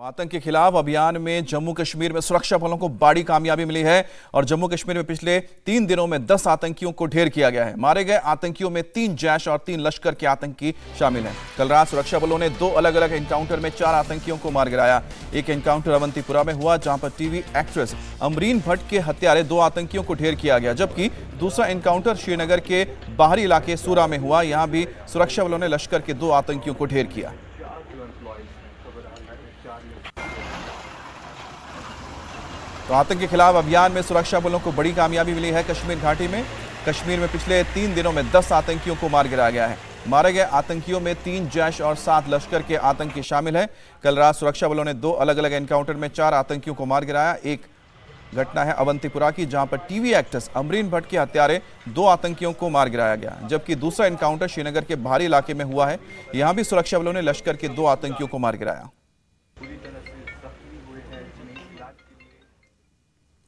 आतंक के खिलाफ अभियान में जम्मू कश्मीर में सुरक्षा बलों को बड़ी कामयाबी मिली है और जम्मू कश्मीर में पिछले 3 दिनों में 10 आतंकियों को ढेर किया गया है। मारे गए आतंकियों में 3 जैश और 3 लश्कर के आतंकी शामिल हैं। कल रात सुरक्षा बलों ने 2 अलग अलग एनकाउंटर में 4 आतंकियों को मार गिराया। एक एनकाउंटर अवंतीपुरा में हुआ जहां पर टीवी एक्ट्रेस अमरीन भट्ट के हत्यारे 2 आतंकियों को ढेर किया गया, जबकि दूसरा एनकाउंटर श्रीनगर के बाहरी इलाके सूरा में हुआ। यहां भी सुरक्षा बलों ने लश्कर के 2 आतंकियों को ढेर किया। तो आतंक के खिलाफ अभियान में सुरक्षा बलों को बड़ी कामयाबी मिली है। कश्मीर घाटी में कश्मीर में पिछले 3 दिनों में 10 आतंकियों को मार गिराया गया है। मारे गए आतंकियों में 3 जैश और 7 लश्कर के आतंकी शामिल हैं। कल रात सुरक्षा बलों ने 2 अलग अलग एनकाउंटर में 4 आतंकियों को मार गिराया। एक घटना है अवंतीपुरा की, जहां पर टीवी एक्ट्रेस अमरीन भट्ट के हत्यारे 2 आतंकियों को मार गिराया गया, जबकि दूसरा एनकाउंटर श्रीनगर के बाहरी इलाके में हुआ है। यहां भी सुरक्षा बलों ने लश्कर के 2 आतंकियों को मार गिराया।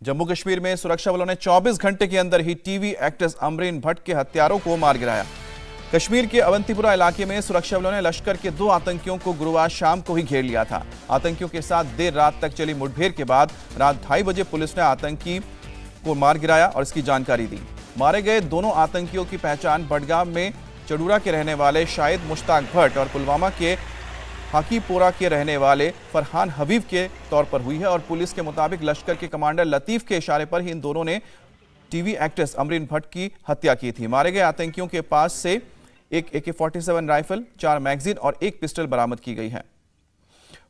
जम्मू कश्मीर में सुरक्षा बलों ने 24 घंटे के अंदर ही टीवी एक्ट्रेस अमरीन भट्ट के हत्यारों को मार गिराया। कश्मीर के अवंतीपुरा इलाके में सुरक्षा बलों ने लश्कर के 2 आतंकियों को गुरुवार शाम को ही घेर लिया था। आतंकियों के साथ देर रात तक चली मुठभेड़ के बाद रात 2:30 बजे पुलिस ने आतंकी को मार गिराया और इसकी जानकारी दी। मारे गए दोनों आतंकियों की पहचान बडगाम में चडूरा के रहने वाले शाहिद मुश्ताक भट्ट और पुलवामा के हाकीपोरा के रहने वाले फरहान हबीब के तौर पर हुई है और पुलिस के मुताबिक लश्कर के कमांडर लतीफ के इशारे पर ही इन दोनों ने टीवी एक्ट्रेस अमरीन भट्ट की हत्या की थी। मारे गए आतंकियों के पास से एक AK-47 राइफल, 4 मैगजीन और 1 पिस्टल बरामद की गई है।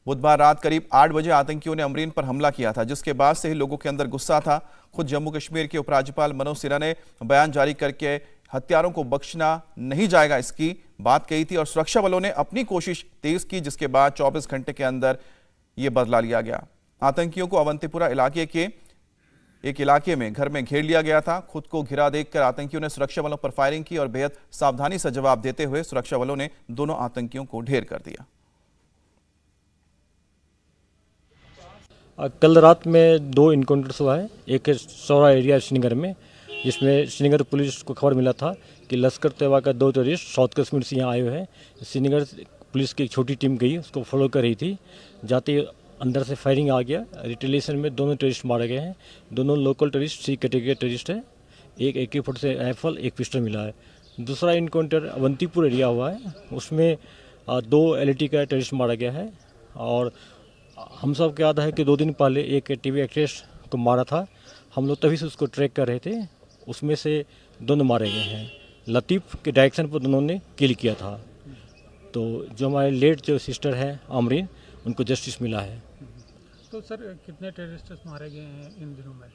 बुधवार रात करीब 8 बजे आतंकियों ने अमरीन पर हमला किया था, जिसके बाद से ही लोगों के अंदर गुस्सा था। खुद जम्मू कश्मीर के उपराज्यपाल मनोज सिन्हा ने बयान जारी करके हत्यारों को बख्शना नहीं जाएगा इसकी बात कही थी और सुरक्षा बलों ने अपनी कोशिश तेज की, जिसके बाद 24 घंटे के अंदर यह बदला लिया गया। आतंकियों को अवंतीपुरा इलाके के एक इलाके में घर में घेर लिया गया था। खुद को घिरा देखकर आतंकियों ने सुरक्षा बलों पर फायरिंग की और बेहद सावधानी से जवाब देते हुए सुरक्षा बलों ने दोनों आतंकियों को ढेर कर दिया। कल रात में 2 इनकाउंटर्स हुआ है। एक सौरा एरिया श्रीनगर में, जिसमें श्रीनगर पुलिस को खबर मिला था कि लश्कर तैयबा का 2 टेररिस्ट साउथ कश्मीर से यहाँ आए हुए हैं। श्रीनगर पुलिस की एक छोटी टीम गई, उसको फॉलो कर रही थी। जाते अंदर से फायरिंग आ गया। रिटेलिएशन में दोनों टेररिस्ट मारे गए हैं। दोनों लोकल टेररिस्ट, C कैटेगरी के टेररिस्ट है। एक AK-47 राइफल, 1 पिस्टल मिला है। दूसरा इनकाउंटर अवंतीपुर एरिया हुआ है, उसमें 2 LAT का टेररिस्ट मारा गया है। और हम सब को याद है कि 2 दिन पहले एक टीवी एक्ट्रेस को मारा था। हम लोग तभी से उसको ट्रैक कर रहे थे। उसमें से दोनों मारे गए हैं। लतीफ़ के डायरेक्शन पर दोनों ने किल किया था। तो जो हमारे लेट जो सिस्टर हैं अमरीन, उनको जस्टिस मिला है। तो सर कितने टेररिस्ट मारे गए हैं इन दिनों में?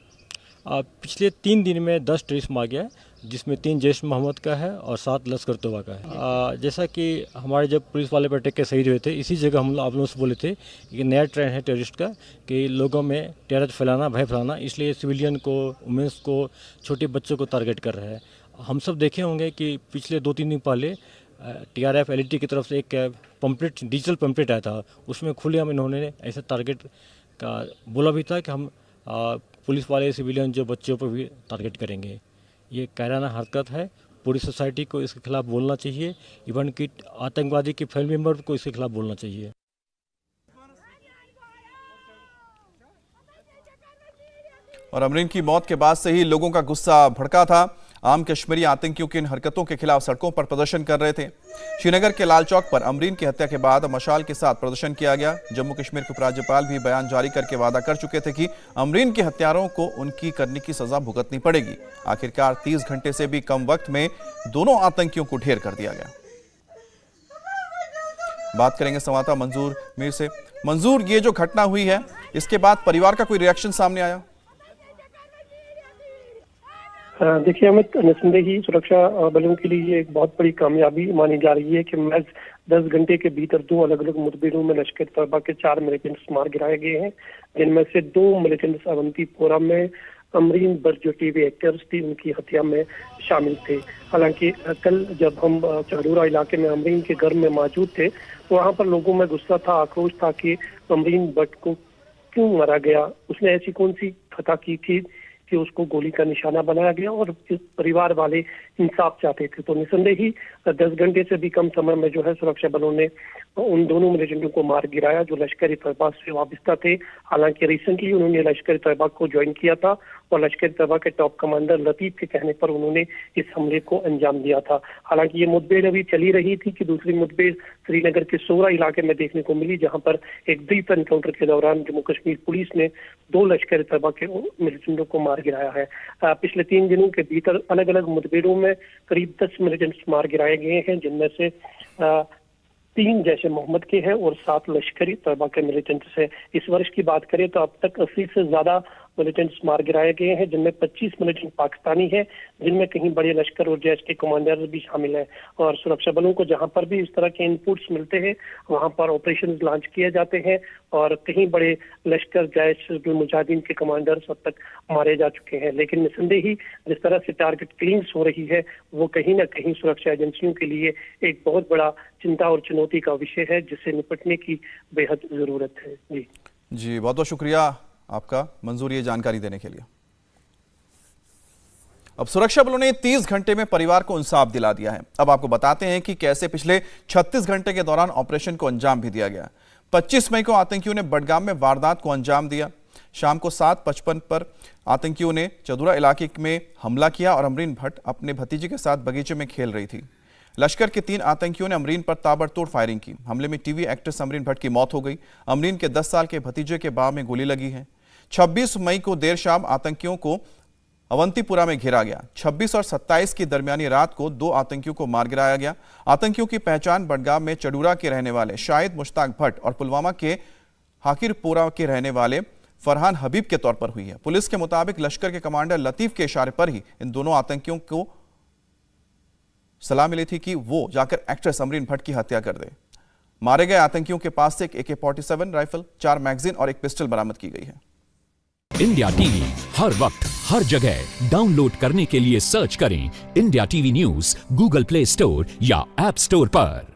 पिछले 3 दिन में 10 टेररिस्ट मारा गया है, जिसमें 3 जैश मोहम्मद का है और 7 लश्कर तोबा का है। जैसा कि हमारे जब पुलिस वाले पर अटैक के शहीद हुए थे, इसी जगह हम आप लोगों से बोले थे कि नया ट्रेंड है टेररिस्ट का कि लोगों में टेरर फैलाना, भय फैलाना, इसलिए सिविलियन को, वुमेंस को, छोटे बच्चों को टारगेट कर रहा है। हम सब देखे होंगे कि पिछले 2-3 दिन पहले TRF LAT की तरफ से एक पंपलेट, डिजिटल पंपलेट आया था। उसमें खुलेआम इन्होंने ऐसा टारगेट का बोला भी था कि हम पुलिस वाले, सिविलियन जो बच्चों पर भी टारगेट करेंगे। ये कायराना हरकत है। पूरी सोसाइटी को इसके खिलाफ बोलना चाहिए। इवन कि आतंकवादी के फैमिली मेम्बर को इसके खिलाफ बोलना चाहिए। और अमरीन की मौत के बाद से ही लोगों का गुस्सा भड़का था। आम कश्मीरी आतंकियों की इन हरकतों के खिलाफ सड़कों पर प्रदर्शन कर रहे थे। श्रीनगर के लाल चौक पर अमरीन की हत्या के बाद मशाल के साथ प्रदर्शन किया गया। जम्मू कश्मीर के उपराज्यपाल भी बयान जारी करके वादा कर चुके थे कि अमरीन के हत्यारों को उनकी करने की सजा भुगतनी पड़ेगी। आखिरकार 30 घंटे से भी कम वक्त में दोनों आतंकियों को ढेर कर दिया गया। बात करेंगे संवाददाता मंजूर मीर से। मंजूर, ये जो घटना हुई है, इसके बाद परिवार का कोई रिएक्शन सामने आया? देखिए अमित, निस्संदेही सुरक्षा बलों के लिए ये एक बहुत बड़ी कामयाबी मानी जा रही है कि महज 10 घंटे के भीतर 2 अलग अलग मुठभेड़ों में लश्कर तैयबा के 4 मिलिटेंट्स मार गिराए गए हैं, जिनमें से 2 मिलिटेंट्स अवंतीपोरा में अमरीन भट्ट जो टीवी एक्टर्स थी, उनकी हत्या में शामिल थे। हालांकि कल जब हम चडूरा इलाके में अमरीन के घर में मौजूद थे, तो वहाँ पर लोगों में गुस्सा था, आक्रोश था कि अमरीन भट्ट को क्यों मारा गया, उसने ऐसी कौन सी खता की थी कि उसको गोली का निशाना बनाया गया और इस परिवार वाले इंसाफ चाहते थे। तो निसंदेह ही 10 घंटे से भी कम समय में जो है सुरक्षा बलों ने उन दोनों मिलिटेंटों को मार गिराया जो लश्कर ए तैयबा से वाबस्ता थे। हालांकि रिसेंटली उन्होंने लश्कर ए तैयबा को ज्वाइन किया था और लश्कर ए तैयबा के टॉप कमांडर लतीफ के कहने पर उन्होंने इस हमले को अंजाम दिया था। हालांकि ये मुठभेड़ अभी चली रही थी कि दूसरी मुठभेड़ श्रीनगर के सोरा इलाके में देखने को मिली, जहां पर एक ब्रीफ एनकाउंटर के दौरान जम्मू कश्मीर पुलिस ने 2 लश्कर ए तैयबा के मिलिटेंटों को मार गिराया है। पिछले 3 दिनों के भीतर अलग अलग मुठभेड़ों में करीब 10 मिलिटेंट्स मार गिराए गए हैं, जिनमें से 3 जैश ए मोहम्मद के हैं और 7 लश्कर ए तैयबा के मिलिटेंट्स हैं। इस वर्ष की बात करें तो अब तक 80 से ज्यादा मिलिटेंट्स मार गिराए गए हैं, जिनमें 25 मिलिटेंट पाकिस्तानी हैं, जिनमें कहीं बड़े लश्कर और जैश के कमांडर भी शामिल हैं। और सुरक्षा बलों को जहां पर भी इस तरह के इनपुट्स मिलते हैं वहां पर ऑपरेशन लॉन्च किए जाते हैं और कहीं बड़े लश्कर जैश मुजाहिदीन के कमांडर्स अब तक मारे जा चुके हैं। लेकिन निसंदेह ही जिस तरह से टारगेट किलिंग्स हो रही है वो कहीं ना कहीं सुरक्षा एजेंसियों के लिए एक बहुत बड़ा चिंता और चुनौती का विषय है, जिससे निपटने की बेहद जरूरत है। जी बहुत बहुत शुक्रिया आपका मंजूर ये जानकारी देने के लिए। अब सुरक्षा बलों ने 30 घंटे में परिवार को इंसाफ दिला दिया है। अब आपको बताते हैं कि कैसे पिछले 36 घंटे के दौरान ऑपरेशन को अंजाम भी दिया गया। 25 मई को आतंकियों ने बडगाम में वारदात को अंजाम दिया। शाम को 7:55 पर आतंकियों ने चदुरा इलाके में हमला किया और अमरीन भट्ट अपने भतीजे के साथ बगीचे में खेल रही थी। लश्कर के 3 आतंकियों ने अमरीन पर ताबड़तोड़ फायरिंग की। हमले में टीवी एक्ट्रेस अमरीन भट्ट की मौत हो गई। अमरीन के 10 साल के भतीजे के बाह में गोली लगी है। 26 मई को देर शाम आतंकियों को अवंतीपुरा में घेरा गया। 26 और 27 की दरमियानी रात को 2 आतंकियों को मार गिराया गया। आतंकियों की पहचान बडगाम में चडूरा के रहने वाले शाहिद मुश्ताक भट्ट और पुलवामा के हाकिरपोरा के रहने वाले फरहान हबीब के तौर पर हुई है। पुलिस के मुताबिक लश्कर के कमांडर लतीफ के इशारे पर ही इन दोनों आतंकियों को सलाह मिली थी कि वो जाकर एक्ट्रेस अमरीन भट्ट की हत्या कर दे। मारे गए आतंकियों के पास से एक AK-47 राइफल, 4 मैगजीन और एक पिस्टल बरामद की गई है। इंडिया टीवी हर वक्त हर जगह डाउनलोड करने के लिए सर्च करें India TV news Google play store या ऐप स्टोर पर।